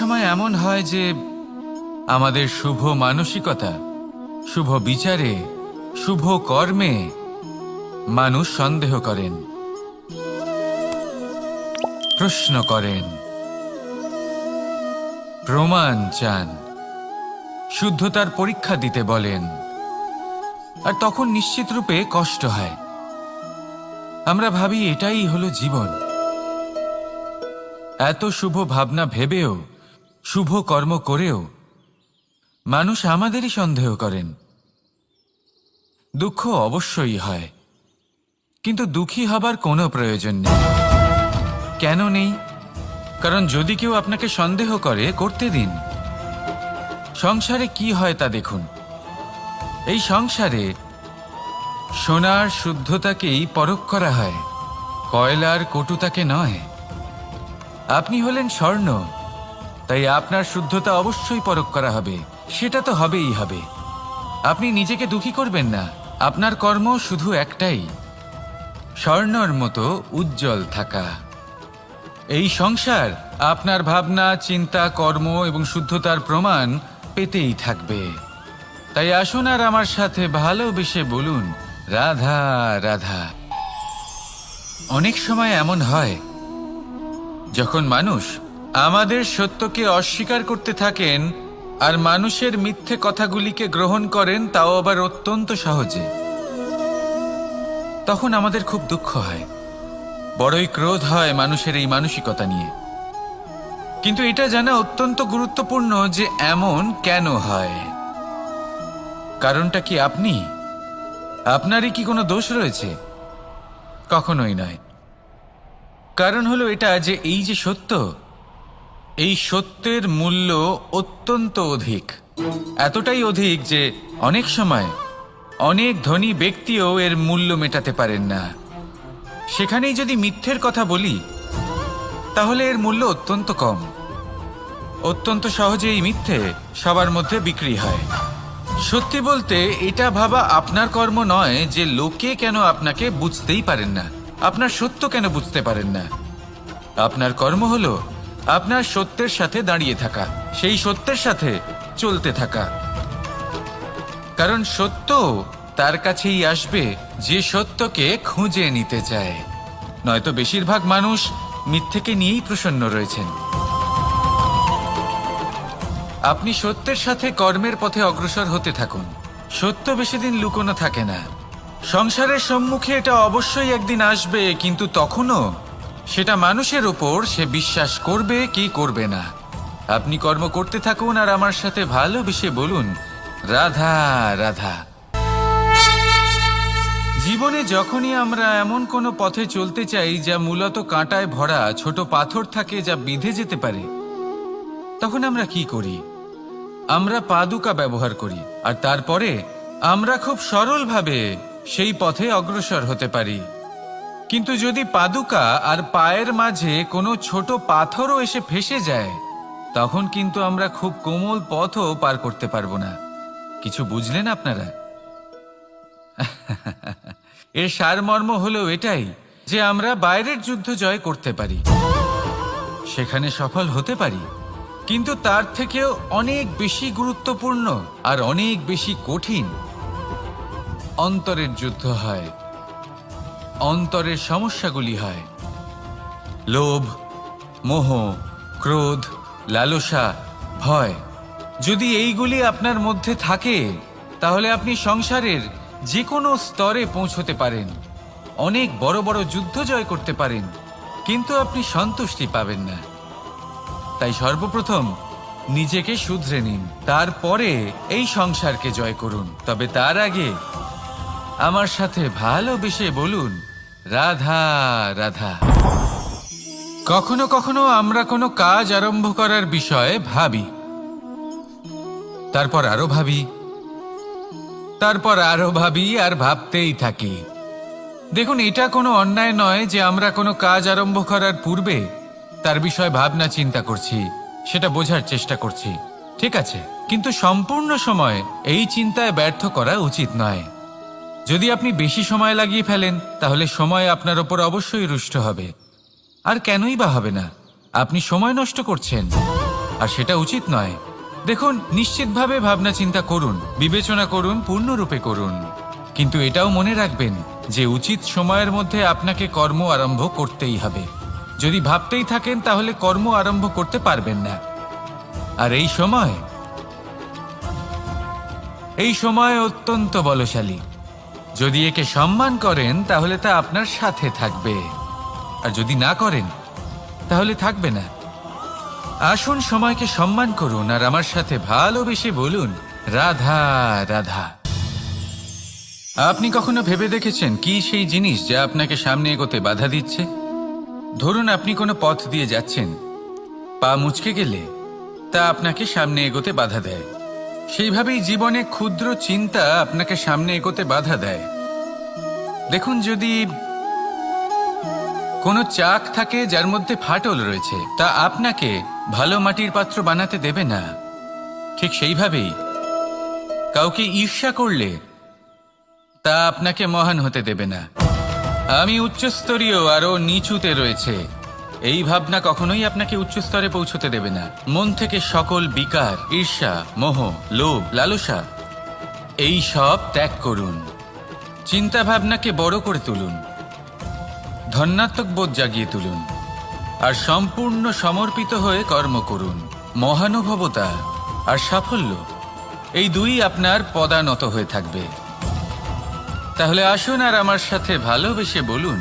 সময় এমন হয় যে আমাদের শুভ মানসিকতা, শুভ বিচারে, শুভ কর্মে মানুষ সন্দেহ করেন, প্রশ্ন করেন, প্রমাণ চান, শুদ্ধতার পরীক্ষা দিতে বলেন, আর তখন নিশ্চিত রূপে কষ্ট হয়। আমরা ভাবি এটাই হলো জীবন। এত শুভ ভাবনা ভেবেও, শুভ কর্ম করেও মানুষ আমাদেরই সন্দেহ করেন। দুঃখ অবশ্যই হয়, কিন্তু দুঃখী হবার কোনো প্রয়োজন নেই। কেন নেই? কারণ যদি কেউ আপনাকে সন্দেহ করে, করতে দিন। সংসারে কি হয় তা দেখুন। এই সংসারে সোনার শুদ্ধতাকেই পরখ করা হয়, কয়লার কটুতাকে নয়। আপনি হলেন স্বর্ণ, তাই আপনার শুদ্ধতা অবশ্যই পরখ করা হবে। সেটা তো হবেই হবে। আপনি নিজেকে দুঃখী করবেন না। আপনার কর্ম শুধু একটাই, স্বর্ণর মতো উজ্জ্বল থাকা। এই সংসার আপনার ভাবনা, চিন্তা, কর্ম এবং শুদ্ধতার প্রমাণ পেতেই থাকবে। তাই আসুন আর আমার সাথে ভালোবেসে বলুন, রাধা রাধা। অনেক সময় এমন হয় যখন মানুষ আমাদের সত্যকে অস্বীকার করতে থাকেন আর মানুষের মিথ্যে কথাগুলিকে গ্রহণ করেন, তাও আবার অত্যন্ত সহজে। তখন আমাদের খুব দুঃখ হয়, বড়ই ক্রোধ হয় মানুষের এই মানসিকতা নিয়ে। কিন্তু এটা জানা অত্যন্ত গুরুত্বপূর্ণ যে এমন কেন হয়। কারণটা কি আপনি? আপনারই কি কোনো দোষ রয়েছে? কখনোই নয়। কারণ হলো এটা যে এই যে সত্য, এই সত্যের মূল্য অত্যন্ত অধিক। এতটাই অধিক যে অনেক সময় অনেক ধনী ব্যক্তিও এর মূল্য মেটাতে পারেন না। সেখানেই যদি মিথ্যের কথা বলি, তাহলে এর মূল্য অত্যন্ত কম। অত্যন্ত সহজে এই মিথ্যে সবার মধ্যে বিক্রি হয়। সত্যি বলতে এটা ভাবা আপনার কর্ম নয় যে লোকে কেন আপনাকে বুঝতেই পারেন না, আপনার সত্য কেন বুঝতে পারেন না। আপনার কর্ম হলো আপনার সত্যের সাথে দাঁড়িয়ে থাকা, সেই সত্যের সাথে চলতে থাকা। কারণ সত্য তার কাছেই আসবে যে সত্যকে খুঁজে নিতে চায়। নয়তো বেশিরভাগ মানুষ মিথ্যেকে নিয়েই প্রসন্ন রয়েছেন। আপনি সত্যের সাথে কর্মের পথে অগ্রসর হতে থাকুন। সত্য বেশি দিন লুকোনো থাকে না। সংসারের সম্মুখে এটা অবশ্যই একদিন আসবে, কিন্তু তখনও সেটা মানুষের ওপর সে বিশ্বাস করবে কি করবে না। আপনি কর্ম করতে থাকুন আর আমার সাথে ভালোবেসে বলুন, রাধা রাধা। জীবনে যখনই আমরা এমন কোনো পথে চলতে চাই যা মূলত কাঁটায় ভরা, ছোট পাথর থাকে যা বিঁধে যেতে পারে, তখন আমরা কি করি? আমরা পাদুকা ব্যবহার করি, আর তারপরে আমরা খুব সরলভাবে সেই পথে অগ্রসর হতে পারি। কিন্তু যদি পাদুকা আর পায়ের মাঝে কোনো ছোট পাথরও এসে ফেঁসে যায়, তখন কিন্তু আমরা খুব কোমল পথও পার করতে পারবো না। কিছু বুঝলেন আপনারা? এর সারমর্ম হলো এটাই যে আমরা বাইরের যুদ্ধ জয় করতে পারি, সেখানে সফল হতে পারি, কিন্তু তার থেকেও অনেক বেশি গুরুত্বপূর্ণ আর অনেক বেশি কঠিন অন্তরের যুদ্ধ হয়। অন্তরের সমস্যাগুলি হয় লোভ, মোহ, ক্রোধ, লালসা, ভয়। যদি এইগুলি আপনার মধ্যে থাকে, তাহলে আপনি সংসারের যে কোনো স্তরে পৌঁছতে পারেন, অনেক বড় বড় যুদ্ধ জয় করতে পারেন, কিন্তু আপনি সন্তুষ্টি পাবেন না। তাই সর্বপ্রথম নিজেকে শুধরে নিন, তারপরে এই সংসারকে জয় করুন। তবে তার আগে আমার সাথে ভালোবেসে বলুন, রাধা রাধা। কখনো কখনো আমরা কোনো কাজ আরম্ভ করার বিষয়ে ভাবি, তারপর আরো ভাবি, তারপর আরো ভাবি, আর ভাবতেই থাকি। দেখুন, এটা কোনো অন্যায় নয় যে আমরা কোনো কাজ আরম্ভ করার পূর্বে তার বিষয়ে ভাবনা চিন্তা করছি, সেটা বোঝার চেষ্টা করছি, ঠিক আছে। কিন্তু সম্পূর্ণ সময় এই চিন্তায় ব্যর্থ করা উচিত নয়। যদি আপনি বেশি সময় লাগিয়ে ফেলেন, তাহলে সময় আপনার ওপর অবশ্যই রুষ্ট হবে। আর কেনই বা হবে না? আপনি সময় নষ্ট করছেন। আর সেটা উচিত নয়। দেখুন, নিশ্চিতভাবে ভাবনা চিন্তা করুন, বিবেচনা করুন, পূর্ণরূপে করুন, কিন্তু এটাও মনে রাখবেন যে উচিত সময়ের মধ্যে আপনাকে কর্ম আরম্ভ করতেই হবে। যদি ভাবতেই থাকেন তাহলে কর্ম আরম্ভ করতে পারবেন না। আর এই সময় অত্যন্ত বলশালী। যদি একে সম্মান করেন তাহলে তা আপনার সাথে থাকবে, আর যদি না করেন তাহলে থাকবে না। আসুন সময়কে সম্মান করুন আর আমার সাথে ভালোবেসে বলুন, রাধা রাধা। আপনি কখনো ভেবে দেখেছেন কি সেই জিনিস যা আপনাকে সামনে এগোতে বাধা দিচ্ছে? ধরুন আপনি কোনো পথ দিয়ে যাচ্ছেন, পা মুচকে গেলে তা আপনাকে সামনে এগোতে বাধা দেয়। সেইভাবেই জীবনে ক্ষুদ্র চিন্তা আপনাকে সামনে এগোতে বাধা দেয়। দেখুন, যদি কোনো চাক থাকে যার মধ্যে ফাটল রয়েছে, তা আপনাকে ভালো মাটির পাত্র বানাতে দেবে না। ঠিক সেইভাবেই কাউকে ঈর্ষা করলে তা আপনাকে মহান হতে দেবে না। আমি উচ্চস্তরীয় আরও নিচুতে রয়েছে, এই ভাবনা কখনোই আপনাকে উচ্চস্তরে পৌঁছতে দেবে না। মন থেকে সকল বিকার, ঈর্ষা, মোহ, লোভ, লালসা এই সব ত্যাগ করুন। চিন্তা ভাবনাকে বড় করে তুলুন, ধন্যাত্মক বোধ জাগিয়ে তুলুন, আর সম্পূর্ণ সমর্পিত হয়ে কর্ম করুন। মহানুভবতা আর সাফল্য এই দুই আপনার পদানত হয়ে থাকবে। তাহলে আসুন আর আমার সাথে ভালোবেসে বলুন,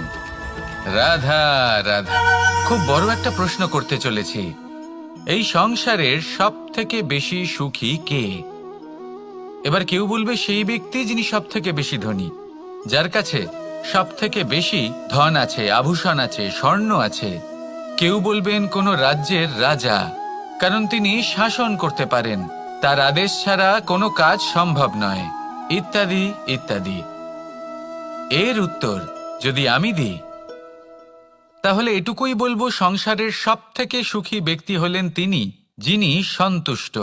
রাধা রাধা। খুব বড় একটা প্রশ্ন করতে চলেছি, এই সংসারের সব থেকে বেশি সুখী কে? এবার কেউ বলবে সেই ব্যক্তি যিনি সব থেকে বেশি ধনী, যার কাছে সব থেকে বেশি ধন আছে, আভূষণ আছে, স্বর্ণ আছে। কেউ বলবেন কোনো রাজ্যের রাজা, কারণ তিনি শাসন করতে পারেন, তার আদেশ ছাড়া কোনো কাজ সম্ভব নয়, ইত্যাদি ইত্যাদি। এর উত্তর যদি আমি দিই তাহলে এটুকুই বলবো, সংসারের সব থেকে সুখী ব্যক্তি হলেন তিনি যিনি সন্তুষ্ট।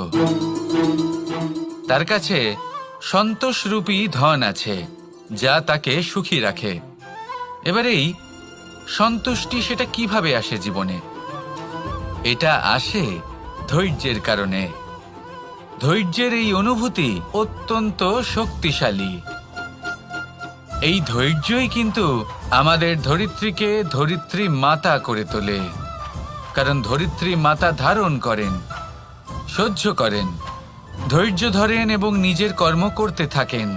তার কাছে সন্তোষরূপী ধন আছে যা তাকে সুখী রাখে। এবার এই সন্তুষ্টি সেটা কিভাবে আসে জীবনে? এটা আসে ধৈর্যের কারণে। ধৈর্যের এই অনুভূতি অত্যন্ত শক্তিশালী। এই ধৈর্যই কিন্তু আমাদের ধরিত্রীকে ধরিত্রী মাতা করে তোলে, কারণ ধরিত্রী মাতা ধারণ করেন, সহ্য করেন, ধৈর্য ধরেন এবং নিজের কর্ম করতে থাকেন।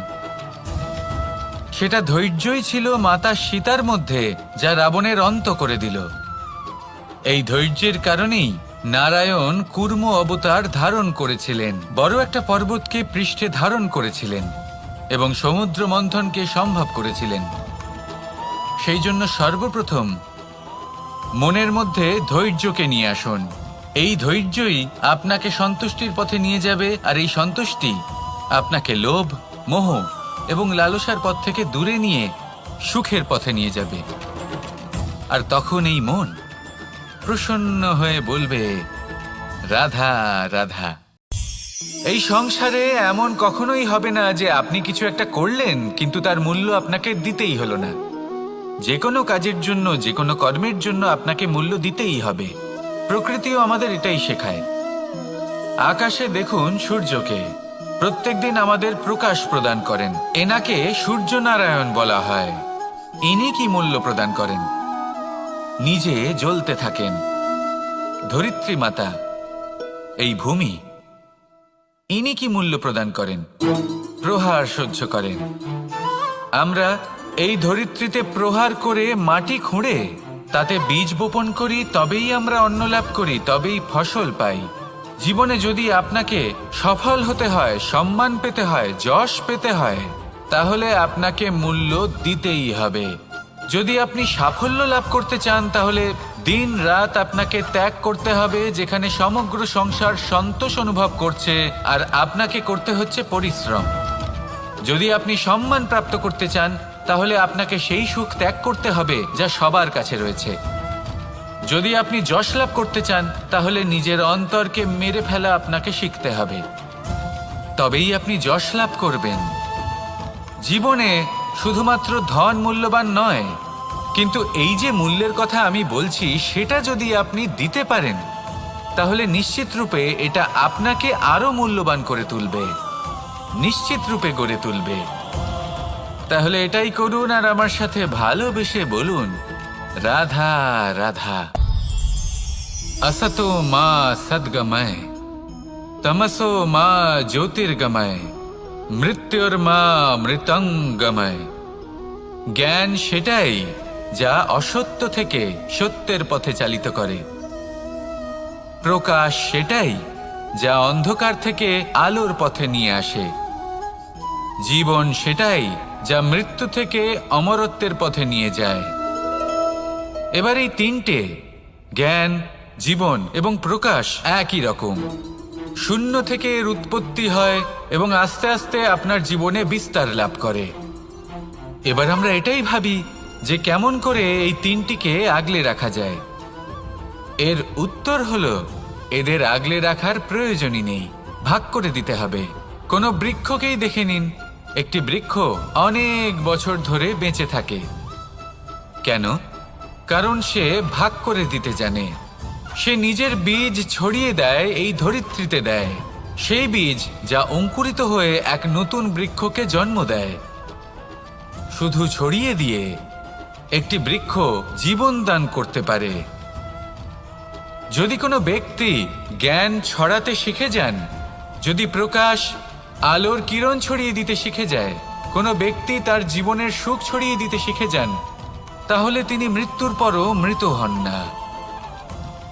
সেটা ধৈর্যই ছিল মাতা সীতার মধ্যে, যা রাবণের অন্ত করে দিল। এই ধৈর্যের কারণেই নারায়ণ কুর্ম অবতার ধারণ করেছিলেন, বড় একটা পর্বতকে পৃষ্ঠে ধারণ করেছিলেন এবং সমুদ্র মন্থনকে সম্ভব করেছিলেন। সেই জন্য সর্বপ্রথম মনের মধ্যে ধৈর্যকে নিয়ে আসুন। এই ধৈর্যই আপনাকে সন্তুষ্টির পথে নিয়ে যাবে, আর এই সন্তুষ্টি আপনাকে লোভ, মোহ এবং লালসার পথ থেকে দূরে নিয়ে সুখের পথে নিয়ে যাবে। আর তখন এই মন প্রসন্ন হয়ে বলবে, রাধা রাধা। এই সংসারে এমন কখনোই হবে না যে আপনি কিছু একটা করলেন কিন্তু তার মূল্য আপনাকে দিতেই হলো না। যে কোনো কাজের জন্য, যে কোনো কর্মের জন্য আপনাকে মূল্য দিতেই হবে। প্রকৃতিও আমাদের এটাই শেখায়। আকাশে দেখুন সূর্যকে, প্রত্যেকদিন আমাদের প্রকাশ প্রদান করেন। এনাকে সূর্য নারায়ণ বলা হয়। ইনি কি মূল্য প্রদান করেন? নিজে জ্বলতে থাকেন। ধরিত্রী মাতা, এই ভূমি, ইনি কি মূল্য প্রদান করেন? প্রহার সহ্য করেন। আমরা এই ধরিত্রীতে প্রহার করে মাটি খুঁড়ে তাতে বীজ বপন করি, তবেই আমরা অন্ন লাভ করি, তবেই ফসল পাই। জীবনে যদি আপনাকে সফল হতে হয়, সম্মান পেতে হয়, যশ পেতে হয়, তাহলে আপনাকে মূল্য দিতেই হবে। যদি আপনি সাফল্য লাভ করতে চান তাহলে দিন রাত আপনাকে ত্যাগ করতে হবে, যেখানে সমগ্র সংসার সন্তোষ অনুভব করছে, আর আপনাকে করতে হচ্ছে পরিশ্রম। যদি আপনি সম্মান প্রাপ্ত করতে চান তাহলে আপনাকে সেই সুখ ত্যাগ করতে হবে যা সবার কাছে রয়েছে। যদি আপনি যশ লাভ করতে চান তাহলে নিজের অন্তরকে মেরে ফেলা আপনাকে শিখতে হবে, তবেই আপনি যশ লাভ করবেন। জীবনে শুধুমাত্র ধন মূল্যবান নয়, কিন্তু এই যে মূল্যের কথা আমি বলছি সেটা যদি আপনি দিতে পারেন তাহলে নিশ্চিত রূপে এটা আপনাকে আরো মূল্যবান করে তুলবে, নিশ্চিত রূপে গড়ে তুলবে। তাহলে এটাই করুন আর আমার সাথে ভালোবেসে বলুন, রাধা রাধা। असतो मा सद्गमय, तमसो मा ज्योतिर्गमय, মৃত্যুর্মা মৃতঙ্গময়। জ্ঞান সেটাই যা অসত্য থেকে সত্যের পথে চালিত করে। প্রকাশ সেটাই যা অন্ধকার থেকে আলোর পথে নিয়ে আসে। জীবন সেটাই যা মৃত্যু থেকে অমরত্বের পথে নিয়ে যায়। এবার এই তিনটে, জ্ঞান, জীবন এবং প্রকাশ, একই রকম। শূন্য থেকে এর উৎপত্তি হয় এবং আস্তে আস্তে আপনার জীবনে বিস্তার লাভ করে। এবার আমরা এটাই ভাবি যে কেমন করে এই তিনটিকে আগলে রাখা যায়। এর উত্তর হলো, এদের আগলে রাখার প্রয়োজনই নেই, ভাগ করে দিতে হবে। কোনো বৃক্ষকেই দেখে নিন, একটি বৃক্ষ অনেক বছর ধরে বেঁচে থাকে। কেন? কারণ সে ভাগ করে দিতে জানে। সে নিজের বীজ ছড়িয়ে দেয়, এই ধরিত্রীতে দেয়, সেই বীজ যা অঙ্কুরিত হয়ে এক নতুন বৃক্ষকে জন্ম দেয়। শুধু ছড়িয়ে দিয়ে একটি বৃক্ষ জীবন দান করতে পারে। যদি কোনো ব্যক্তি জ্ঞান ছড়াতে শিখে যান, যদি প্রকাশ, আলোর কিরণ ছড়িয়ে দিতে শিখে যায়, কোনো ব্যক্তি তার জীবনের সুখ ছড়িয়ে দিতে শিখে যান, তাহলে তিনি মৃত্যুর পরও মৃত হন না।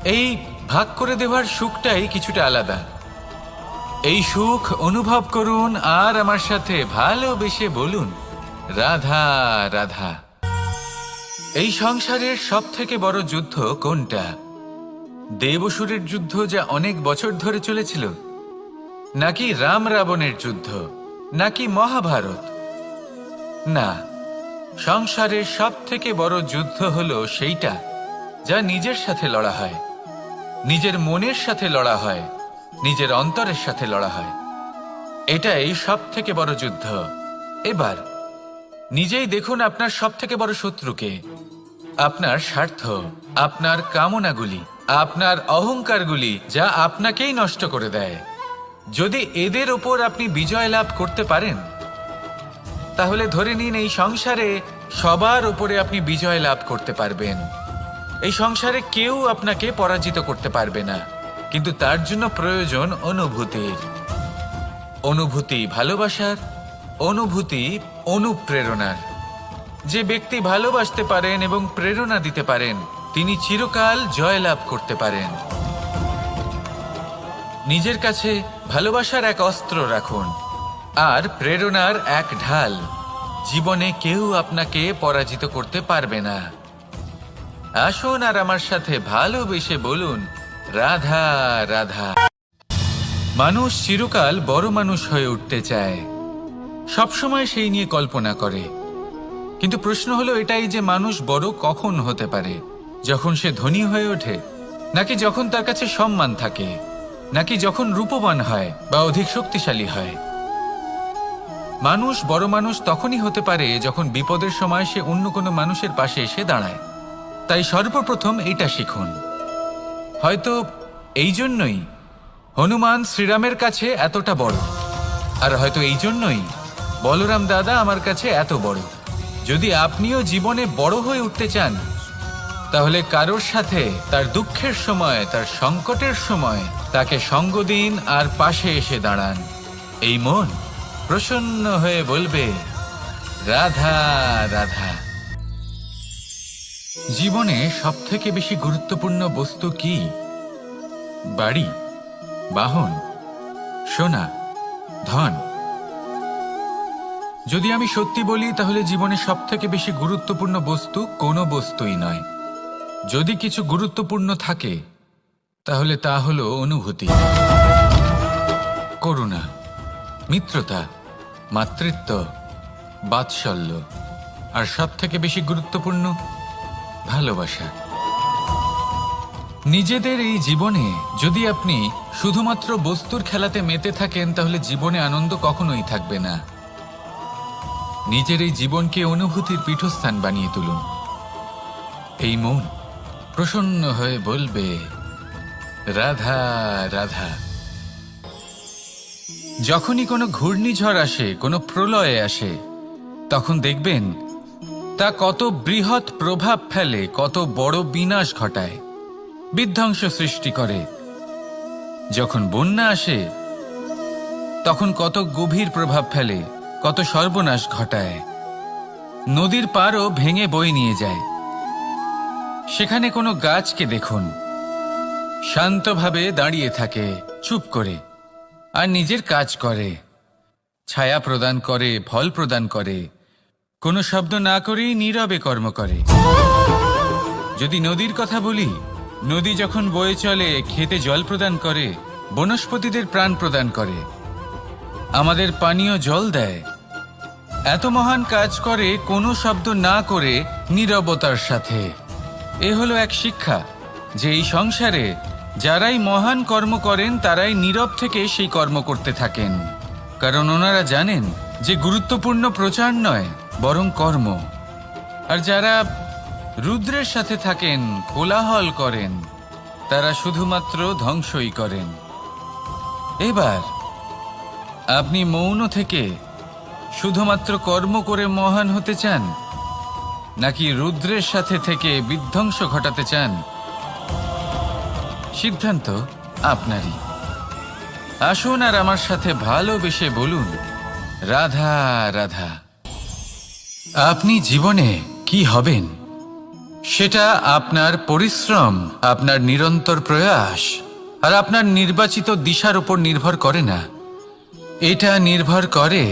এই ভাগ করে দেওয়ার সুখটাই কিছুটা আলাদা। এই সুখ অনুভব করুন আর আমার সাথে ভালোবেসে বলুন, রাধা রাধা। এই সংসারের সব থেকে বড় যুদ্ধ কোনটা? দেব-অসুরের যুদ্ধ যা অনেক বছর ধরে চলেছিল, নাকি রাম রাবণের যুদ্ধ, নাকি মহাভারত? না, সংসারের সব থেকে বড় যুদ্ধ হলো সেইটা যা নিজের সাথে লড়া হয়, নিজের মনের সাথে লড়া হয়, নিজের অন্তরের সাথে লড়া হয়। এটাই সব থেকে বড় যুদ্ধ। এবার নিজেই দেখুন আপনার সব থেকে বড় শত্রুকে। আপনার স্বার্থ, আপনার কামনাগুলি, আপনার অহংকারগুলি, যা আপনাকেই নষ্ট করে দেয়। যদি এদের ওপর আপনি বিজয় লাভ করতে পারেন, তাহলে ধরে নিন এই সংসারে সবার ওপরে আপনি বিজয় লাভ করতে পারবেন। এই সংসারে কেউ আপনাকে পরাজিত করতে পারবে না। কিন্তু তার জন্য প্রয়োজন অনুভূতির। অনুভূতি ভালোবাসার, অনুভূতি অনুপ্রেরণার। যে ব্যক্তি ভালোবাসতে পারেন এবং প্রেরণা দিতে পারেন, তিনি চিরকাল জয় লাভ করতে পারেন। নিজের কাছে ভালোবাসার এক অস্ত্র রাখুন আর প্রেরণার এক ঢাল। জীবনে কেউ আপনাকে পরাজিত করতে পারবে না। আসুন আর আমার সাথে ভালোবেসে বলুন, রাধা রাধা। মানুষ চিরকাল বড় মানুষ হয়ে উঠতে চায়, সবসময় সেই নিয়ে কল্পনা করে। কিন্তু প্রশ্ন হলো এটাই যে মানুষ বড় কখন হতে পারে? যখন সে ধনী হয়ে ওঠে, নাকি যখন তার কাছে সম্মান থাকে, নাকি যখন রূপবান হয় বা অধিক শক্তিশালী হয়? মানুষ বড় মানুষ তখনই হতে পারে যখন বিপদের সময় সে অন্য কোনো মানুষের পাশে এসে দাঁড়ায়। তাই সর্বপ্রথম এটা শিখুন। হয়তো এই জন্যই হনুমান শ্রীরামের কাছে এতটা বড়, আর হয়তো এই জন্যই বলরাম দাদা আমার কাছে এত বড়। যদি আপনিও জীবনে বড় হয়ে উঠতে চান, তাহলে কারোর সাথে তার দুঃখের সময়, তার সংকটের সময় তাকে সঙ্গ দিন আর পাশে এসে দাঁড়ান। এই মন প্রসন্ন হয়ে বলবে, রাধা রাধা। জীবনে সবথেকে বেশি গুরুত্বপূর্ণ বস্তু কি? বাড়ি, বাহন, সোনা, ধন? যদি আমি সত্যি বলি, তাহলে জীবনে সবথেকে বেশি গুরুত্বপূর্ণ বস্তু কোনো বস্তুই নয়। যদি কিছু গুরুত্বপূর্ণ থাকে, তাহলে তা হলো অনুভূতি, করুণা, মিত্রতা, মাতৃত্ব, বাৎসল্য, আর সবথেকে বেশি গুরুত্বপূর্ণ ভালোবাসা। নিজেদের এই জীবনে যদি আপনি শুধুমাত্র বস্তুর খেলাতে মেতে থাকেন, তাহলে জীবনে আনন্দ কখনোই থাকবে না। নিজের এই জীবনকে অনুভূতির পীঠস্থান বানিয়ে তুলুন। এই মন প্রসন্ন হয়ে বলবে, রাধা রাধা। যখনই কোনো ঘূর্ণিঝড় আসে, কোনো প্রলয় আসে, তখন দেখবেন তা কত বৃহৎ প্রভাব ফেলে, কত বড় বিনাশ ঘটায়, বিধ্বংস সৃষ্টি করে। যখন বন্যা আসে তখন কত গভীর প্রভাব ফেলে, কত সর্বনাশ ঘটায়। নদীর পাড়ও ভেঙে বয়ে নিয়ে যায়। সেখানে কোনো গাছকে দেখুন, শান্তভাবে দাঁড়িয়ে থাকে, চুপ করে, আর নিজের কাজ করে, ছায়া প্রদান করে, ফল প্রদান করে, কোনো শব্দ না করেই নীরবে কর্ম করে। যদি নদীর কথা বলি, নদী যখন বয়ে চলে খেতে জল প্রদান করে, বনস্পতিদের প্রাণ প্রদান করে, আমাদের পানীয় জল দেয়। এত মহান কাজ করে কোনো শব্দ না করে, নীরবতার সাথে। এ হলো এক শিক্ষা যে এই সংসারে যারাই মহান কর্ম করেন তারাই নীরব থেকে সেই কর্ম করতে থাকেন, কারণ ওনারা জানেন যে গুরুত্বপূর্ণ প্রচার নয় বরং কর্ম। আর যারা রুদ্রের সাথে থাকেন, কোলাহল করেন, তারা শুধুমাত্র ধ্বংসই করেন। এবার আপনি মৌন থেকে শুধুমাত্র কর্ম করে মহান হতে চান, নাকি রুদ্রের সাথে থেকে বিধ্বংস ঘটাতে চান? সিদ্ধান্ত আপনারই। আসুন আর আমার সাথে ভালোবেসে বলুন, রাধা রাধা। আপনি জীবনে কি হবেন সেটা আপনার পরিশ্রম, আপনার নিরন্তর প্রয়াস আর আপনার নির্বাচিত দিশার উপর নির্ভর করে না। এটা নির্ভর করে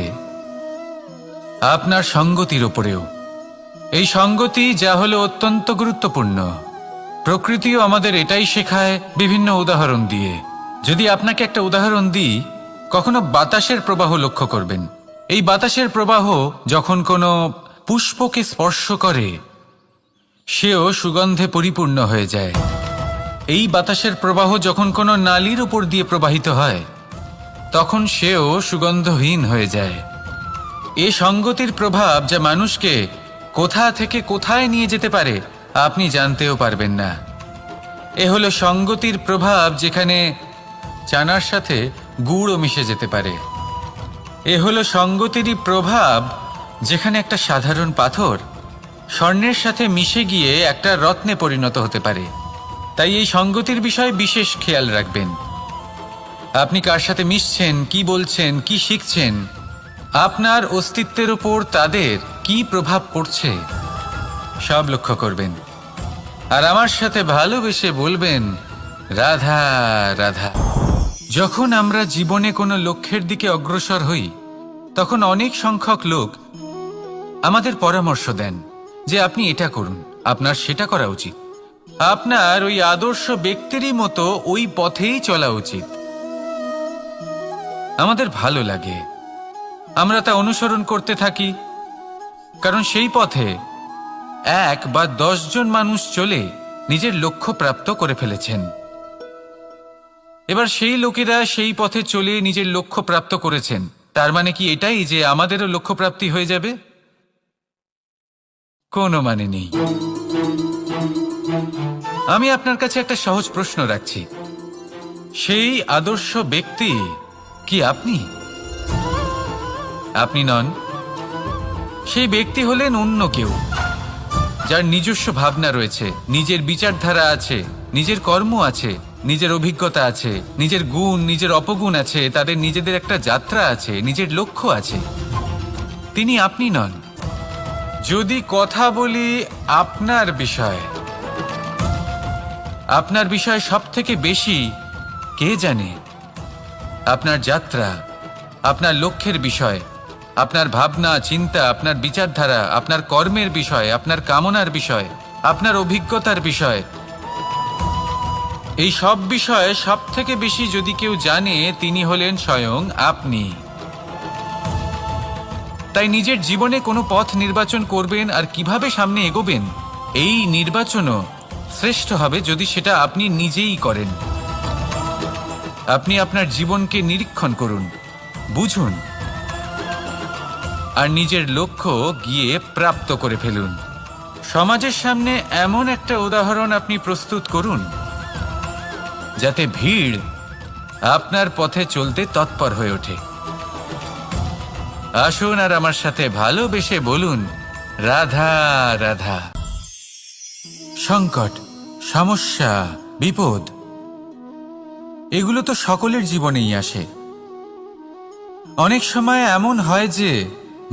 আপনার সঙ্গতির উপরেও। এই সঙ্গতি যা হলো অত্যন্ত গুরুত্বপূর্ণ। প্রকৃতিও আমাদের এটাই শেখায় বিভিন্ন উদাহরণ দিয়ে। যদি আপনাকে একটা উদাহরণ দিই, কখনো বাতাসের প্রবাহ লক্ষ্য করবেন। এই বাতাসের প্রবাহ যখন কোনো পুষ্পকে স্পর্শ করে, সেও সুগন্ধে পরিপূর্ণ হয়ে যায়। এই বাতাসের প্রবাহ যখন কোনো নালীর উপর দিয়ে প্রবাহিত হয়, তখন সেও সুগন্ধহীন হয়ে যায়। এ সঙ্গতির প্রভাব যা মানুষকে কোথা থেকে কোথায় নিয়ে যেতে পারে আপনি জানতেও পারবেন না। এ হলো সঙ্গতির প্রভাব, যেখানে চানার সাথে গুড়ও মিশে যেতে পারে। এ হলো সঙ্গতিরই প্রভাব, যেখানে একটা সাধারণ পাথর স্বর্ণের সাথে মিশে গিয়ে একটা রত্নে পরিণত হতে পারে। তাই এই সঙ্গতির বিষয়ে বিশেষ খেয়াল রাখবেন। আপনি কার সাথে মিশছেন, কি বলছেন, কি শিখছেন, আপনার অস্তিত্বের উপর তাদের কি প্রভাব পড়ছে সব লক্ষ্য করবেন। আর আমার সাথে ভালোবেসে বলবেন, রাধা রাধা। যখন আমরা জীবনে কোনো লক্ষ্যের দিকে অগ্রসর হই, তখন অনেক সংখ্যক লোক আমাদের পরামর্শ দেন যে আপনি এটা করুন, আপনার সেটা করা উচিত, আপনার ওই আদর্শ ব্যক্তিরই মতো ওই পথেই চলা উচিত। আমাদের ভালো লাগে, আমরা তা অনুসরণ করতে থাকি, কারণ সেই পথে 1 বা 10 জন মানুষ চলে নিজের লক্ষ্য প্রাপ্ত করে ফেলেছেন। এবার সেই লোকেরা সেই পথে চলে নিজের লক্ষ্য প্রাপ্ত করেছেন, তার মানে কি এটাই যে আমাদেরও লক্ষ্য প্রাপ্তি হয়ে যাবে? কোনো মানে নেই। আমি আপনার কাছে একটা সহজ প্রশ্ন রাখছি, সেই আদর্শ ব্যক্তি কি আপনি? আপনি নন। সেই ব্যক্তি হলেন অন্য কেউ, যার নিজস্ব ভাবনা রয়েছে, নিজের বিচারধারা আছে, নিজের কর্ম আছে, নিজের অভিজ্ঞতা আছে, নিজের গুণ, নিজের অপগুণ আছে, তাদের নিজেদের একটা যাত্রা আছে, নিজের লক্ষ্য আছে। তিনি আপনি নন। যদি কথা বলি আপনার বিষয়ে, আপনার বিষয়ে সব থেকে বেশি কে জানে? আপনার যাত্রা, আপনার লক্ষ্যের বিষয়, আপনার ভাবনা চিন্তা, আপনার বিচারধারা, আপনার কর্মের বিষয়, আপনার কামনার বিষয়, আপনার অভিজ্ঞতার বিষয়, এই সব বিষয়ে সব থেকে বেশি যদি কেউ জানে, তিনি হলেন স্বয়ং আপনি। তাই নিজের জীবনে কোনো পথ নির্বাচন করবেন আর কিভাবে সামনে এগোবেন, এই নির্বাচনও শ্রেষ্ঠ হবে যদি সেটা আপনি নিজেই করেন। আপনি আপনার জীবনকে নিরীক্ষণ করুন, বুঝুন, আর নিজের লক্ষ্য গিয়ে প্রাপ্ত করে ফেলুন। সমাজের সামনে এমন একটা উদাহরণ আপনি প্রস্তুত করুন যাতে ভিড় আপনার পথে চলতে তৎপর হয়ে ওঠে। আসুন আর আমার সাথে ভালোবেসে বলুন, রাধা রাধা। সংকট, সমস্যা, বিপদ এগুলো তো সকলের জীবনেই আসে। অনেক সময় এমন হয় যে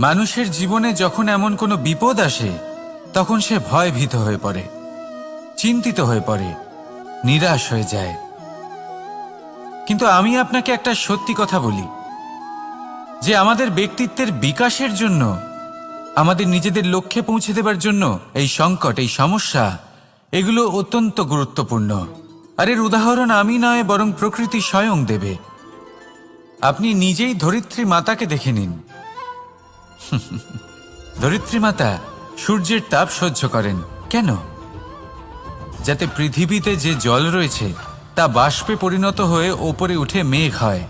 মানুষের জীবনে যখন এমন কোনো বিপদ আসে তখন সে ভয়ভীত হয়ে পড়ে, চিন্তিত হয়ে পড়ে, নিরাশ হয়ে যায়। কিন্তু আমি আপনাকে একটা সত্যি কথা বলি যে আমাদের ব্যক্তিত্বের বিকাশের জন্য, আমাদের নিজেদের লক্ষ্যে পৌঁছে দেবার জন্য এই সংকট, এই সমস্যা এগুলো অত্যন্ত গুরুত্বপূর্ণ। আর এর উদাহরণ আমি নয়, বরং প্রকৃতি স্বয়ং দেবে। আপনি নিজেই ধরিত্রী মাতাকে দেখে নিন। ধরিত্রী মাতা সূর্যের তাপ সহ্য করেন কেন? যাতে পৃথিবীতে যে জল রয়েছে তা বাষ্পে পরিণত হয়ে ওপরে উঠে মেঘ হয়,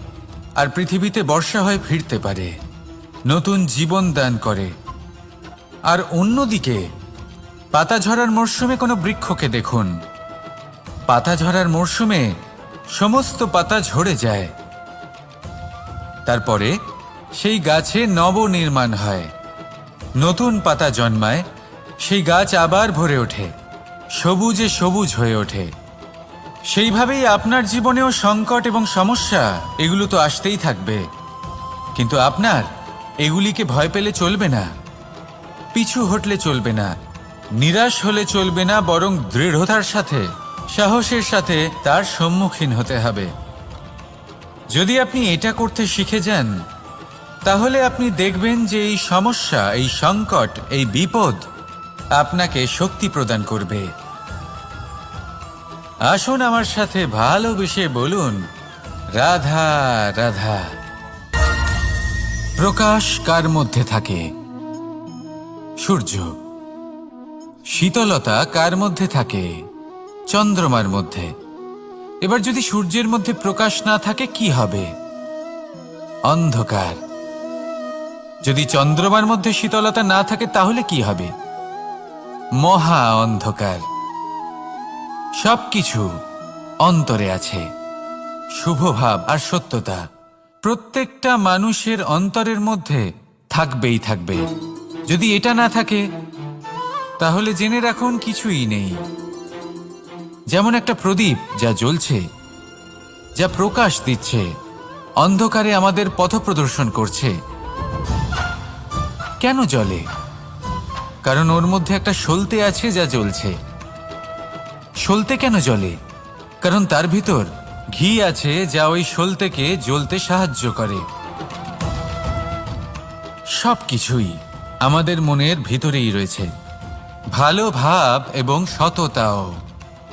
আর পৃথিবীতে বর্ষা হয়ে ফিরতে পারে, নতুন জীবন দান করে। আর অন্যদিকে পাতা ঝরার মরশুমে কোনো বৃক্ষকে দেখুন, পাতা ঝরার মরশুমে সমস্ত পাতা ঝরে যায়, তারপরে সেই গাছে নবনির্মাণ হয়, নতুন পাতা জন্মায়, সেই গাছ আবার ভরে ওঠে, সবুজে সবুজ হয়ে ওঠে। সেইভাবেই আপনার জীবনেও সংকট এবং সমস্যা এগুলো তো আসতেই থাকবে, কিন্তু আপনার এগুলিকে ভয় পেলে চলবে না, পিছু হটলে চলবে না, নিরাশ হলে চলবে না, বরং দৃঢ়তার সাথে, সাহসের সাথে তার সম্মুখীন হতে হবে। যদি আপনি এটা করতে শিখে যান তাহলে আপনি দেখবেন যে এই সমস্যা, এই সংকট, এই বিপদ আপনাকে শক্তি প্রদান করবে। আসুন আমার সাথে ভালোবেসে বলুন, রাধা রাধা। প্রকাশ কার মধ্যে থাকে? সূর্য। শীতলতা কার মধ্যে থাকে? চন্দ্রমার মধ্যে। এবার যদি সূর্যের মধ্যে প্রকাশ না থাকে কি হবে? অন্ধকার। যদি চন্দ্রমার মধ্যে শীতলতা না থাকে তাহলে কি হবে? মহা অন্ধকার। সবকিছু অন্তরে আছে, শুভভাব আর সত্যতা প্রত্যেকটা মানুষের অন্তরের মধ্যে থাকবেই থাকবে। যদি এটা না থাকে তাহলে জেনে রাখুন কিছুই নেই। যেমন একটা প্রদীপ যা জ্বলছে, যা প্রকাশ দিচ্ছে, অন্ধকারে আমাদের পথ প্রদর্শন করছে। কেন জ্বলে? কারণ ওর মধ্যে একটা সলতে আছে যা জ্বলছে। সলতে কেন জ্বলে? কারণ তার ভিতর ঘি আছে যা ওই সলতেকে জ্বলতে সাহায্য করে। সবকিছুই আমাদের মনের ভিতরেই রয়েছে, ভালো ভাব এবং সততাও।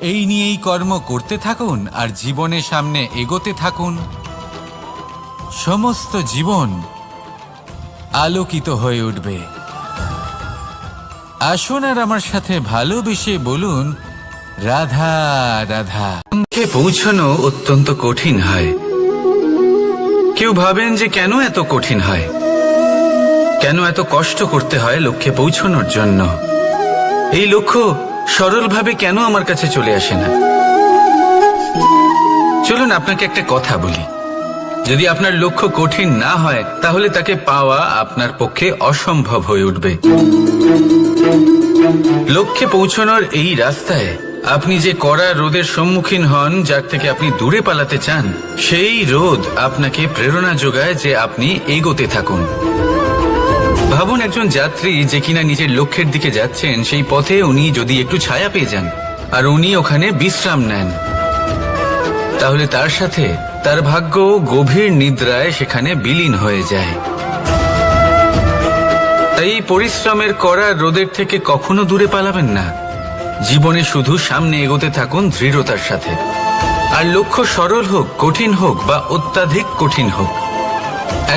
এই নিয়েই কর্ম করতে থাকুন আর জীবনের সামনে এগোতে থাকুন। সমস্ত জীবন আলোকিত হয়ে উঠবে। আসুন আর আমার সাথে ভালোবেসে বলুন, রাধা রাধা। লক্ষ্যে পৌঁছানো অত্যন্ত কঠিন হয়। কেউ ভাবেন যে কেন এত কঠিন হয়, কেন এত কষ্ট করতে হয় লক্ষ্যে পৌঁছানোর জন্য। এই লক্ষ্য সরলভাবে কেন আমার কাছে চলে আসে না? চলুন আপনাকে একটা কথা বলি, যদি আপনার লক্ষ্য কঠিন না হয় তাহলে তাকে পাওয়া আপনার পক্ষে অসম্ভব হয়ে উঠবে। লক্ষ্যে পৌঁছানোর এই রাস্তায় আপনি যে কড়া রোদের সম্মুখীন হন, যার থেকে আপনি দূরে পালাতে চান, সেই রোদ আপনাকে প্রেরণা যোগায় যে আপনি এগোতে থাকুন। ভাবুন একজন যাত্রী যে কিনা নিজের লক্ষ্যের দিকে যাচ্ছেন, সেই পথে উনি যদি একটু ছায়া পেয়ে যান আর উনি ওখানে বিশ্রাম নেন, তাহলে তার সাথে তার ভাগ্য গভীর নিদ্রায় সেখানে বিলীন হয়ে যায়। তাই পরিশ্রমের কড়া রোদের থেকে কখনো দূরে পালাবেন না। জীবনে শুধু সামনে এগোতে থাকুন দৃঢ়তার সাথে। আর লক্ষ্য সরল হোক, কঠিন হোক বা অত্যাধিক কঠিন হোক,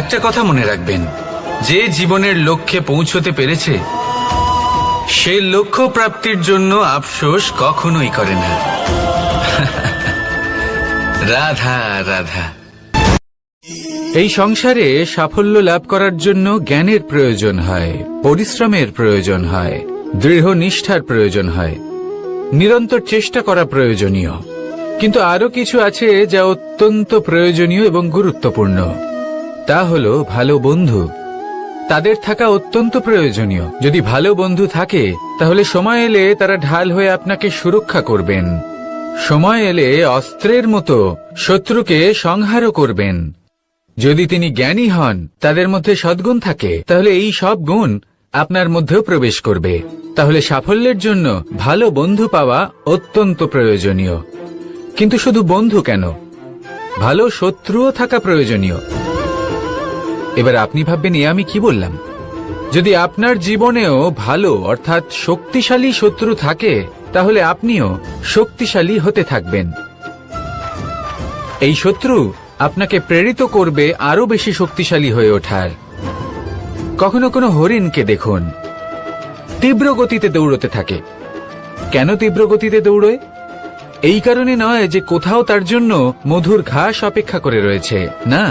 একটা কথা মনে রাখবেন, যে জীবনের লক্ষ্যে পৌঁছতে পেরেছে সে লক্ষ্য প্রাপ্তির জন্য আফসোস কখনোই করে না। রাধা রাধা। এই সংসারে সাফল্য লাভ করার জন্য জ্ঞানের প্রয়োজন হয়, পরিশ্রমের প্রয়োজন হয়, দৃঢ় নিষ্ঠার প্রয়োজন হয়, নিরন্তর চেষ্টা করা প্রয়োজনীয়। কিন্তু আরো কিছু আছে যা অত্যন্ত প্রয়োজনীয় এবং গুরুত্বপূর্ণ। তা হলো ভালো বন্ধু। তাদের থাকা অত্যন্ত প্রয়োজনীয়। যদি ভালো বন্ধু থাকে তাহলে সময় এলে তারা ঢাল হয়ে আপনাকে সুরক্ষা করবেন। সময় এলে অস্ত্রের মতো শত্রুকে সংহারও করবেন। যদি তিনি জ্ঞানী হন, তাদের মধ্যে সদ্গুণ থাকে, তাহলে এই সব গুণ আপনার মধ্যেও প্রবেশ করবে। তাহলে সাফল্যের জন্য ভালো বন্ধু পাওয়া অত্যন্ত প্রয়োজনীয়। কিন্তু শুধু বন্ধু কেন, ভালো শত্রুও থাকা প্রয়োজনীয়। এবার আপনি ভাববেন, এ আমি কি বললাম? যদি আপনার জীবনেও ভালো অর্থাৎ শক্তিশালী শত্রু থাকে, তাহলে আপনিও শক্তিশালী হতে থাকবেন। এই শত্রু আপনাকে প্রেরিত করবে আরো বেশি শক্তিশালী হয়ে ওঠার। কখনো কোনো হরিণকে দেখুন, তীব্র গতিতে দৌড়তে থাকে। কেন তীব্র গতিতে দৌড়য়? এই কারণে নয় যে কোথাও তার জন্য মধুর ঘাস অপেক্ষা করে রয়েছে, না।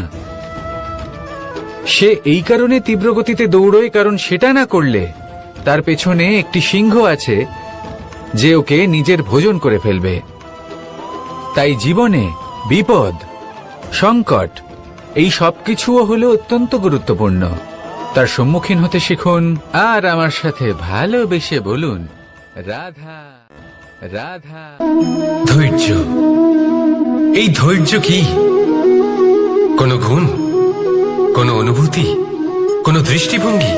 সে এই কারণে তীব্র গতিতে দৌড়য় কারণ সেটা না করলে তার পেছনে একটি সিংহ আছে যে ওকে নিজের ভোজন করে ফেলবে। তাই জীবনে বিপদ, সংকট, এই সবকিছুও হলো অত্যন্ত গুরুত্বপূর্ণ। তার সম্মুখীন হতে শিখুন আর আমার সাথে ভালোবেসে বলুন, রাধা রাধা। ধৈর্য। এই ধৈর্য কি কোনো গুণ, কোনো অনুভূতি, কোনো দৃষ্টিভঙ্গি?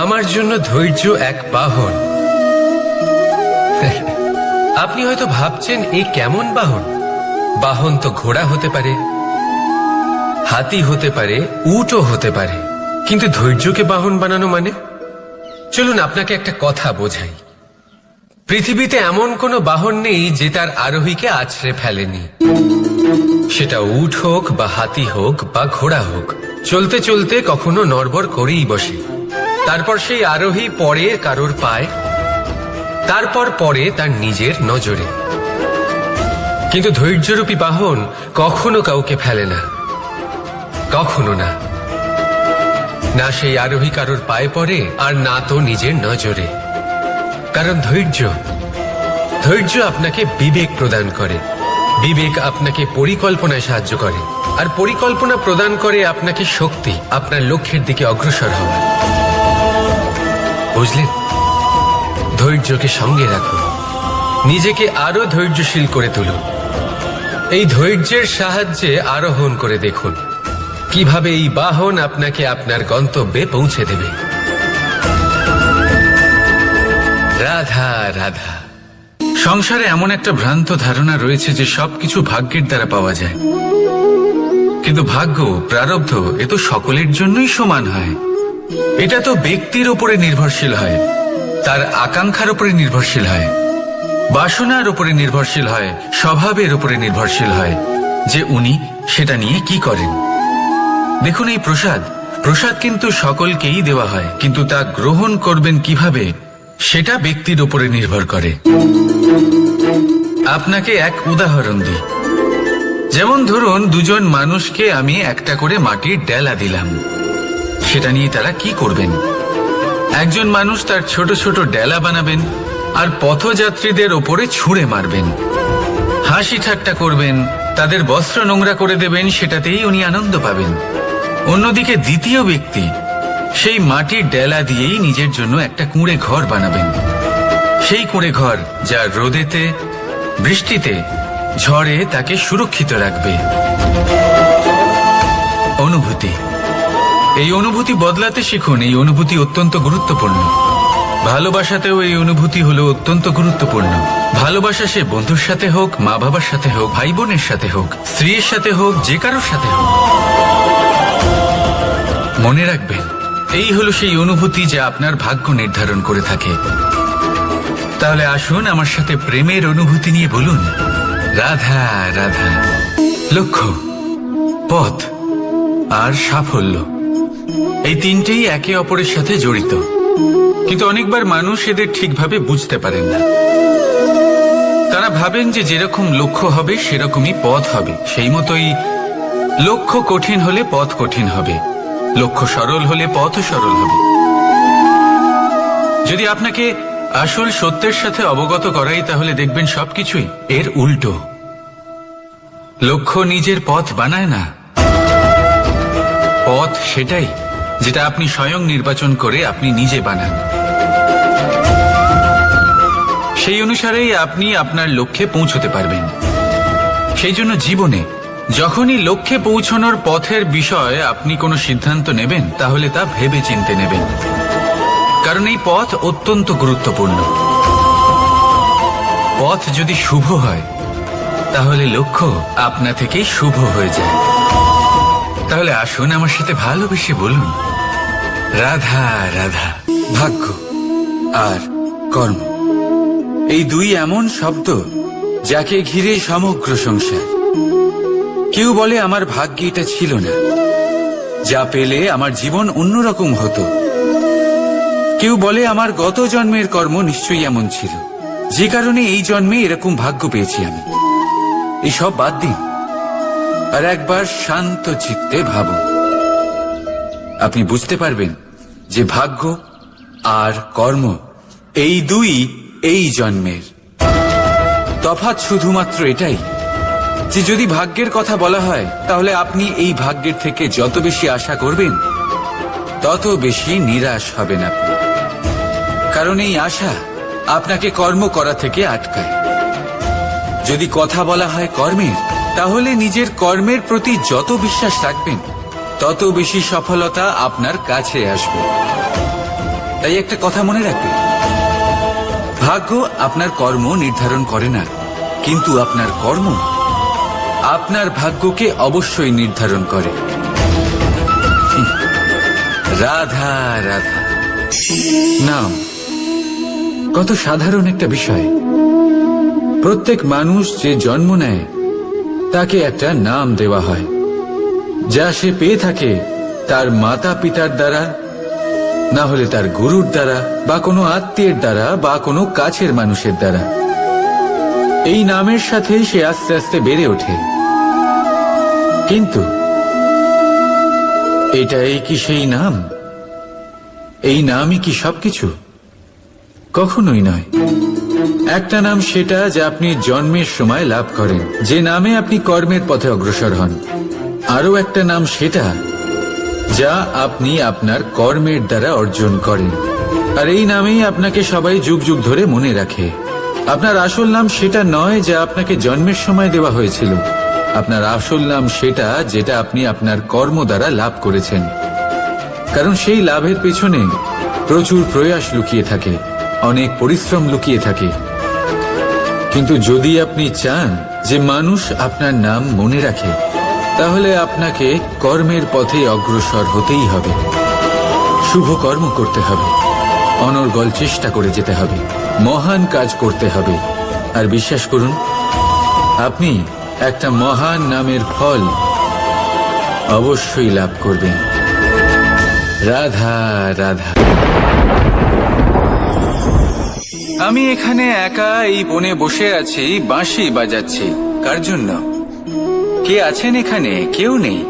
আমার জন্য ধৈর্য এক বাহন। আপনি হয়তো ভাবছেন, এ কেমন বাহন? বাহন তো ঘোড়া হতে পারে, হাতি হতে পারে, উটও হতে পারে, কিন্তু ধৈর্যকে বাহন বানানো মানে? চলুন আপনাকে একটা কথা বোঝাই। পৃথিবীতে এমন কোনো বাহন নেই যে তার আরোহীকে আছড়ে ফেলেনি। সেটা উট হোক বা হাতি হোক বা ঘোড়া হোক, চলতে চলতে কখনো নড়বড় করেই বসে। তারপর সেই আরোহী পড়ে কারোর পায়, তারপর পড়ে তার নিজের নজরে। কিন্তু ধৈর্যরূপী বাহন কখনো কাউকে ফেলে না, কখনো না। না সেই আরোহী কারোর পায়ে পড়ে, আর না তো নিজের নজরে। কারণ ধৈর্য আপনাকে বিবেক প্রদান করে। বিবেক আপনাকে পরিকল্পনায় সাহায্য করে, আর পরিকল্পনা প্রদান করে আপনাকে শক্তি, আপনার লক্ষ্যের দিকে অগ্রসর হওয়ার। বুঝলেন? ধৈর্যকে সঙ্গে রাখুন, নিজেকে আরো ধৈর্যশীল করে তুলুন। এই ধৈর্যের সাহায্যে আরোহণ করে দেখুন কিভাবে এই বাহন আপনাকে আপনার গন্তব্যে পৌঁছে দেবে। রাধা রাধা। সংসারে এমন একটা ভ্রান্ত ধারণা রয়েছে যে সবকিছু ভাগ্যের দ্বারা পাওয়া যায়। কিন্তু ভাগ্য, প্রারব্ধ, এ তো সকলের জন্যই সমান হয়। এটা তো ব্যক্তির উপরে নির্ভরশীল হয়, তার আকাঙ্ক্ষার উপরে নির্ভরশীল হয়, বাসনার উপরে নির্ভরশীল হয়, স্বভাবের উপরে নির্ভরশীল হয় যে উনি সেটা নিয়ে কি করেন। দেখুন, এই প্রসাদ কিন্তু সকলকেই দেওয়া হয়, কিন্তু তা গ্রহণ করবেন কিভাবে সেটা ব্যক্তির উপরে নির্ভর করে। আপনাকে এক উদাহরণ দিই। যেমন ধরুন, দুজন মানুষকে আমি একটা করে মাটির ডেলা দিলাম, সেটা নিয়ে তারা কি করবেন? একজন মানুষ তার ছোট ছোট ডেলা বানাবেন আর পথযাত্রীদের ওপরে ছুঁড়ে মারবেন, হাসি ঠাট্টা করবেন, তাদের বস্ত্র নোংরা করে দেবেন, সেটাতেই উনি আনন্দ পাবেন। অন্যদিকে দ্বিতীয় ব্যক্তি সেই মাটির ডেলা দিয়েই নিজের জন্য একটা কুঁড়ে ঘর বানাবেন। সেই কুঁড়ে ঘর যা রোদেতে, বৃষ্টিতে, ঝড়ে তাকে সুরক্ষিত রাখবে। অনুভূতি। এই অনুভূতি বদলাতে শিখুন। এই অনুভূতি অত্যন্ত গুরুত্বপূর্ণ। ভালোবাসাতেও এই অনুভূতি হলো অত্যন্ত গুরুত্বপূর্ণ। ভালোবাসা সে বন্ধুর সাথে হোক, মা বাবার সাথে হোক, ভাই বোনের সাথে হোক, স্ত্রীর সাথে হোক, যে কারোর সাথে হোক। মনে রাখবেন, এই হলো সেই অনুভূতি যা আপনার ভাগ্য নির্ধারণ করে থাকে। তাহলে আসুন আমার সাথে প্রেমের অনুভূতি নিয়ে বলুন, রাধা রাধা। লক্ষ্য, পথ আর সাফল্য, এই তিনটেই একে অপরের সাথে জড়িত। কিন্তু অনেকবার মানুষ এদের ঠিকভাবে বুঝতে পারেন না। তারা ভাবেন যে যেরকম লক্ষ্য হবে সেরকমই পথ হবে। সেই মতোই লক্ষ্য কঠিন হলে পথ কঠিন হবে, লক্ষ্য সরল হলে পথও সরল হবে। যদি আপনাকে আসল সত্যের সাথে অবগত করাই তাহলে দেখবেন সবকিছুই এর উল্টো। লক্ষ্য নিজের পথ বানায় না, পথ সেটাই যেটা আপনি স্বয়ং নির্বাচন করে আপনি নিজে বানান। সেই অনুসারেই আপনি আপনার লক্ষ্যে পৌঁছতে পারবেন। সেই জন্য জীবনে যখনই লক্ষ্যে পৌঁছানোর পথের বিষয়ে আপনি কোনো সিদ্ধান্ত নেবেন তাহলে তা ভেবে চিন্তে নেবেন, কারণ এই পথ অত্যন্ত গুরুত্বপূর্ণ। পথ যদি শুভ হয় তাহলে লক্ষ্য আপনা থেকেই শুভ হয়ে যায়। তাহলে আসুন আমার সাথে ভালোবেসে বলুন, রাধা রাধা। ভাগ্য আর কর্ম এই দুই এমন শব্দ যাকে ঘিরে সমগ্র সংসার। কেউ বলে আমার ভাগ্যে এটা ছিল না, যা পেলে আমার জীবন অন্যরকম হতো। কেউ বলে আমার গত জন্মের কর্ম নিশ্চয়ই এমন ছিল, যে কারণে এই জন্মে এরকম ভাগ্য পেয়েছি আমি। এসব বাদ দিন আর একবার শান্ত চিত্তে ভাবুন। আপনি বুঝতে পারবেন যে ভাগ্য আর কর্ম এই দুই এই জন্মের। তফাৎ শুধুমাত্র এটাই যে যদি ভাগ্যের কথা বলা হয় তাহলে আপনি এই ভাগ্যের থেকে যত বেশি আশা করবেন তত বেশি নিরাশ হবেন আপনি, কারণ এই আশা আপনাকে কর্ম করা থেকে আটকায়। যদি কথা বলা হয় কর্মের, তাহলে নিজের কর্মের প্রতি যত বিশ্বাস রাখবেন তত বেশি সফলতা আপনার কাছে আসবে। তাই একটা কথা মনে রাখবেন, ভাগ্য আপনার কর্ম নির্ধারণ করে না, কিন্তু আপনার কর্ম আপনার ভাগ্যকে অবশ্যই নির্ধারণ করে। রাধা রাধা। নাম কত সাধারণ একটা বিষয়। প্রত্যেক মানুষ যে জন্ম নেয় তাকে একটা নাম দেওয়া হয়, যা সে পেয়ে থাকে তার মাতা পিতার দ্বারা, না হলে তার গুরুর দ্বারা, বা কোনো আত্মীয়ের দ্বারা, বা কোনো কাছের মানুষের দ্বারা। এই নামের সাথেই সে আস্তে আস্তে বেড়ে ওঠে। কিন্তু এটাই কি সেই নাম? এই নামই কি সবকিছু? কখনোই নয়। একটা নাম সেটা যা আপনি জন্মের সময় লাভ করেন, যে নামে আপনি কর্মের পথে অগ্রসর হন। আরও একটা নাম সেটা যা আপনি আপনার কর্মের দ্বারা অর্জন করেন, আর এই নামেই আপনাকে সবাই যুগ যুগ ধরে মনে রাখে। আপনার আসল নাম সেটা নয় যা আপনাকে জন্মের সময় দেওয়া হয়েছিল। আপনার আসল নাম সেটা যেটা আপনি আপনার কর্ম দ্বারা লাভ করেছেন, কারণ সেই লাভের পেছনে প্রচুর প্রয়াস লুকিয়ে থাকে, অনেক পরিশ্রম লুকিয়ে থাকে। কিন্তু যদি আপনি চান যে মানুষ আপনার নাম মনে রাখে, তাহলে আপনাকে কর্মের পথে অগ্রসর হতেই হবে। শুভ কর্ম করতে হবে, অনর্গল চেষ্টা করে যেতে হবে, মহান কাজ করতে হবে। আর বিশ্বাস করুন, আপনি একটা মহান নামের ফল অবশ্যই লাভ করবেন। রাধা রাধা। আমি এখানে একা এই বনে বসে আছি, বাঁশি বাজাচ্ছি। কার জন্য? কে আছেন এখানে? কেউ নেই।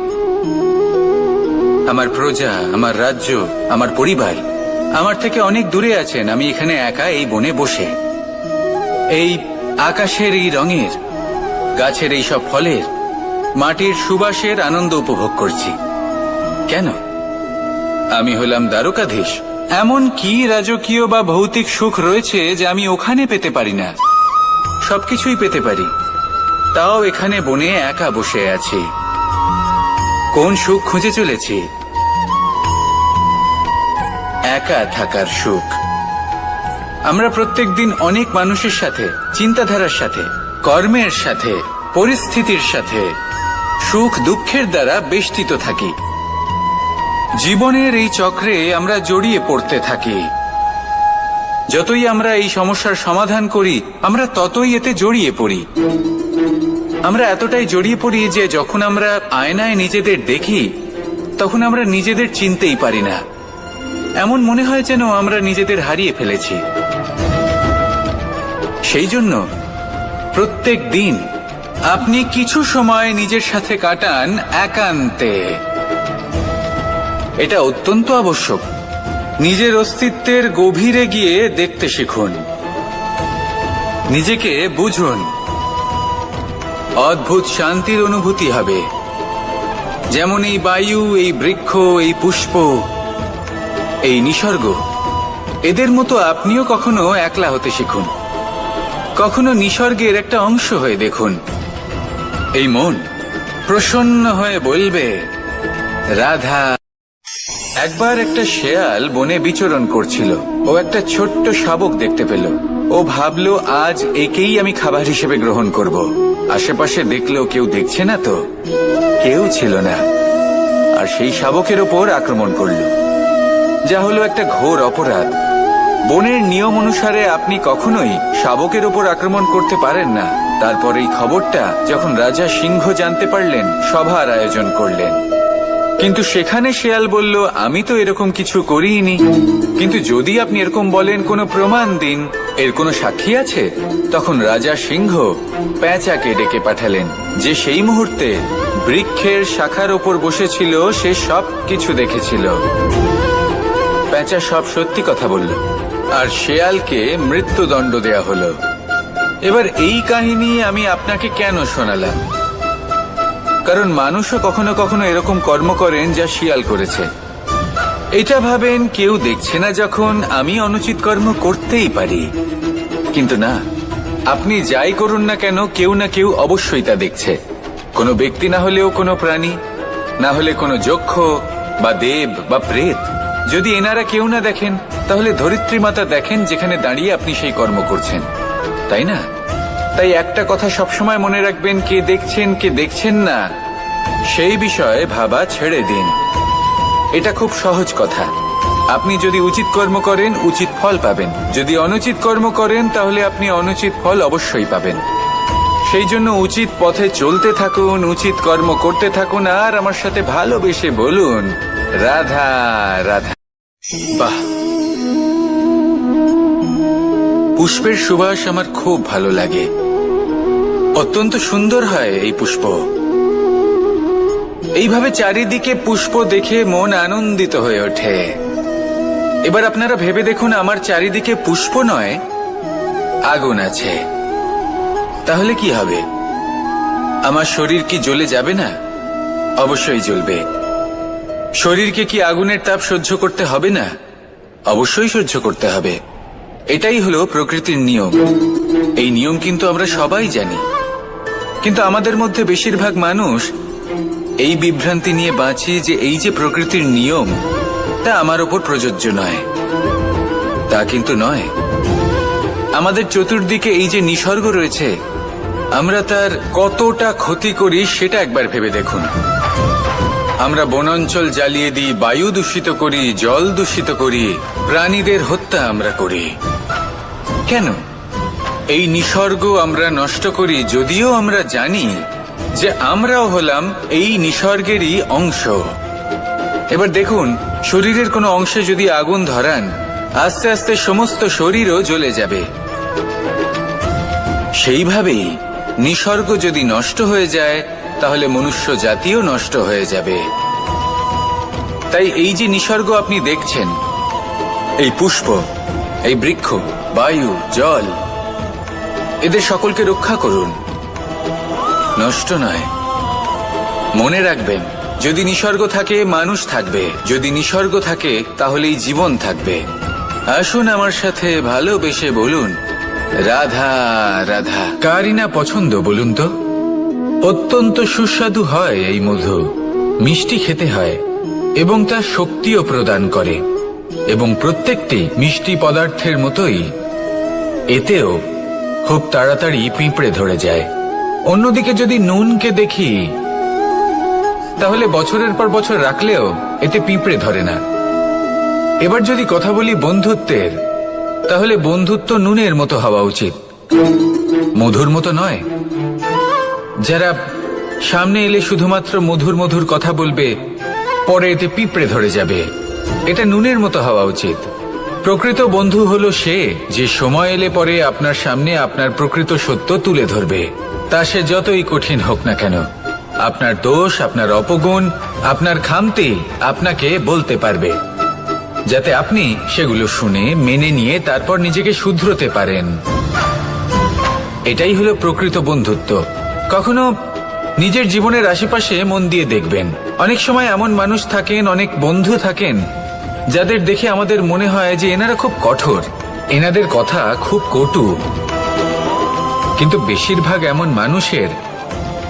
আমার প্রজা, আমার রাজ্য, আমার পরিবার আমার থেকে অনেক দূরে আছেন। আমি এখানে একা এই বনে বসে এই আকাশের এই রঙের, গাছের এই সব ফলের, মাটির সুবাসের আনন্দ উপভোগ করছি। কেন? আমি হলাম দ্বারকাধীশ। এমন কি রাজকীয় বা ভৌতিক সুখ রয়েছে যে আমি ওখানে পেতে পারি না? সবকিছুই পেতে পারি, তাও এখানে বনে একা বসে আছি। কোন সুখ খুঁজে চলেছি? একা থাকার সুখ। আমরা প্রত্যেকদিন অনেক মানুষের সাথে, চিন্তাধারার সাথে, কর্মের সাথে, পরিস্থিতির সাথে, সুখ দুঃখের দ্বারা বেষ্টিত থাকি। জীবনের এই চক্রে আমরা জড়িয়ে পড়তে থাকি। যতই আমরা এই সমস্যার সমাধান করি, আমরা ততই এতে জড়িয়ে পড়ি। আমরা এতটাই জড়িয়ে পড়ি যে যখন আমরা আয়নায় নিজেদের দেখি, তখন আমরা নিজেদের চিনতেই পারি না। এমন মনে হয় যেন আমরা নিজেদের হারিয়ে ফেলেছি। সেই জন্য প্রত্যেক দিন আপনি কিছু সময় নিজের সাথে কাটান একান্তে। এটা অত্যন্ত আবশ্যক, নিজের অস্তিত্বের গভীরে গিয়ে দেখতে শিখুন, নিজেকে বুঝুন। অদ্ভুত শান্তির অনুভূতি হবে। যেমন এই বায়ু, এই বৃক্ষ, এই পুষ্প, এই নিসর্গ, এদের মতো আপনিও কখনো একলা হতে শিখুন। কখনো নিসর্গের একটা অংশ হয়ে দেখুন। এই মন প্রসন্ন হয়ে বলবে, রাধা। একবার একটা শেয়াল বনে বিচরণ করছিল। ও একটা ছোট্ট শাবক দেখতে পেল। ও ভাবলো, আজ একেই আমি খাবার হিসেবে গ্রহণ করব। আশেপাশে দেখলো কেউ দেখছে না তো, কেউ ছিল না। আর সেই শাবকের ওপর আক্রমণ করলো, যা হলো একটা ঘোর অপরাধ। বনের নিয়ম অনুসারে আপনি কখনোই শাবকের ওপর আক্রমণ করতে পারেন না। তারপর এই খবরটা যখন রাজা সিংহ জানতে পারলেন, সভার আয়োজন করলেন। কিন্তু সেখানে শেয়াল বলল, আমি তো এরকম কিছু করিনি। কিন্তু যদি আপনি এরকম বলেন, কোনো প্রমাণ দিন, এর কোনো সাক্ষী আছে? তখন রাজা সিংহ পেঁচাকে ডেকে পাঠালেন, যে সেই মুহূর্তে বৃক্ষের শাখার ওপর বসেছিল। সে সব কিছু দেখেছিল। পেঁচা সব সত্যি কথা বলল, আর শেয়ালকে মৃত্যুদণ্ড দেয়া হলো। এবার এই কাহিনী আমি আপনাকে কেন শোনালাম? কারণ মানুষও কখনো কখনো এরকম কর্ম করেন যা শিয়াল করেছে। এটা ভাবেন কেউ দেখছে না, যখন আমি অনুচিত কর্ম করতেই পারি। কিন্তু না, আপনি যাই করুন না কেন, কেউ না কেউ অবশ্যই তা দেখছে। কোনো ব্যক্তি না হলেও কোনো প্রাণী, না হলে কোনো যক্ষ বা দেব বা প্রেত। যদি এনারা কেউ না দেখেন, তাহলে ধরিত্রী মাতা দেখেন, যেখানে দাঁড়িয়ে আপনি সেই কর্ম করছেন, তাই না? তাই একটা কথা সবসময় মনে রাখবেন, কে দেখছেন কে দেখছেন না সেই বিষয়ে ভাবা ছেড়ে দিন। এটা খুব সহজ কথা। আপনি যদি উচিত কর্ম করেন, উচিত ফল পাবেন। যদি অনুচিত কর্ম করেন, তাহলে আপনি অনুচিত ফল অবশ্যই পাবেন। সেই জন্য উচিত পথে চলতে থাকুন, উচিত কর্ম করতে থাকুন, আর আমার সাথে ভালোবেসে বলুন, রাধা রাধা। বাহ, পুষ্পের সুবাস আমার খুব ভালো লাগে। অত্যন্ত সুন্দর হয় এই পুষ্প। এইভাবে চারিদিকে পুষ্প দেখে মন আনন্দিত হয়ে ওঠে। এবার আপনারা ভেবে দেখুন, আমার চারিদিকে পুষ্প নয়, আগুন আছে। তাহলে কি হবে? আমার শরীর কি জ্বলে যাবে না? অবশ্যই জ্বলবে। শরীরকে কি আগুনের তাপ সহ্য করতে হবে না? অবশ্যই সহ্য করতে হবে। এটাই হলো প্রকৃতির নিয়ম। এই নিয়ম কিন্তু আমরা সবাই জানি, কিন্তু আমাদের মধ্যে বেশিরভাগ মানুষ এই বিভ্রান্তি নিয়ে বাঁচি যে এই যে প্রকৃতির নিয়ম, তা আমার ওপর প্রযোজ্য নয়। তা কিন্তু নয়। আমাদের চতুর্দিকে এই যে নিসর্গ রয়েছে, আমরা তার কতটা ক্ষতি করি সেটা একবার ভেবে দেখুন। আমরা বনাঞ্চল জ্বালিয়ে দিই, বায়ু দূষিত করি, জল দূষিত করি, প্রাণীদের হত্যা আমরা করি। কেন? এই নিসর্গ আমরা নষ্ট করি, যদিও আমরা জানি যে আমরাও হলাম এই নিসর্গেরই অংশ। এবার দেখুন, শরীরের কোনো অংশে যদি আগুন ধরান, আস্তে আস্তে সমস্ত শরীরও জ্বলে যাবে। সেইভাবেই নিসর্গ যদি নষ্ট হয়ে যায়, তাহলে মনুষ্য জাতিও নষ্ট হয়ে যাবে। তাই এই যে নিসর্গ আপনি দেখছেন, এই পুষ্প, এই বৃক্ষ, বায়ু, জল, এদের সকলকে রক্ষা করুন, নষ্ট নয়। মনে রাখবেন, যদি নিসর্গ থাকে, মানুষ থাকবে। যদি নিসর্গ থাকে, তাহলেই জীবন থাকবে। আসুন আমার সাথে ভালোবেসে বলুন, রাধা রাধা। কারই না পছন্দ বলুন তো? অত্যন্ত সুস্বাদু হয় এই মধু, মিষ্টি খেতে হয় এবং তা শক্তিও প্রদান করে। এবং প্রত্যেকটি মিষ্টি পদার্থের মতোই এতেও খুব তাড়াতাড়ি পিঁপড়ে ধরে যায়। অন্যদিকে যদি নুনকে দেখি, তাহলে বছরের পর বছর রাখলেও এতে পিঁপড়ে ধরে না। এবার যদি কথা বলি বন্ধুত্বের, তাহলে বন্ধুত্ব নুনের মতো হওয়া উচিত, মধুর মতো নয়। যারা সামনে এলে শুধুমাত্র মধুর মধুর কথা বলবে, পরে এতে পিঁপড়ে ধরে যাবে। এটা নুনের মতো হওয়া উচিত। প্রকৃত বন্ধু হলো সে, যে সময় এলে পরে আপনার সামনে আপনার প্রকৃত সত্য তুলে ধরবে। তা সে যতই কঠিন হোক না কেন, আপনার দোষ, আপনার অপগুণ, আপনার খামতি আপনাকে বলতে পারবে। যাতে আপনি সেগুলো শুনে মেনে নিয়ে তারপর নিজেকে শুধরোতে পারেন। এটাই হলো প্রকৃত বন্ধুত্ব। কখনো নিজের জীবনের আশেপাশে মন দিয়ে দেখবেন, অনেক সময় এমন মানুষ থাকেন, অনেক বন্ধু থাকেন যাদের দেখে আমাদের মনে হয় যে এনারা খুব কঠোর, এনাদের কথা খুব কটু। কিন্তু বেশিরভাগ এমন মানুষের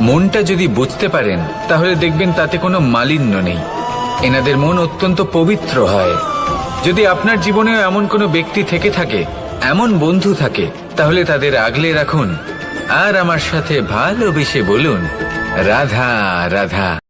মনটা যদি বুঝতে পারেন তাহলে দেখবেন তাতে কোনো মালিন্য নেই, এনাদের মন অত্যন্ত পবিত্র হয়। যদি আপনার জীবনেও এমন কোনো ব্যক্তি থেকে থাকে, এমন বন্ধু থাকে, তাহলে তাদের আগলে রাখুন আর আমার সাথে ভালোবেসে বলুন রাধা রাধা।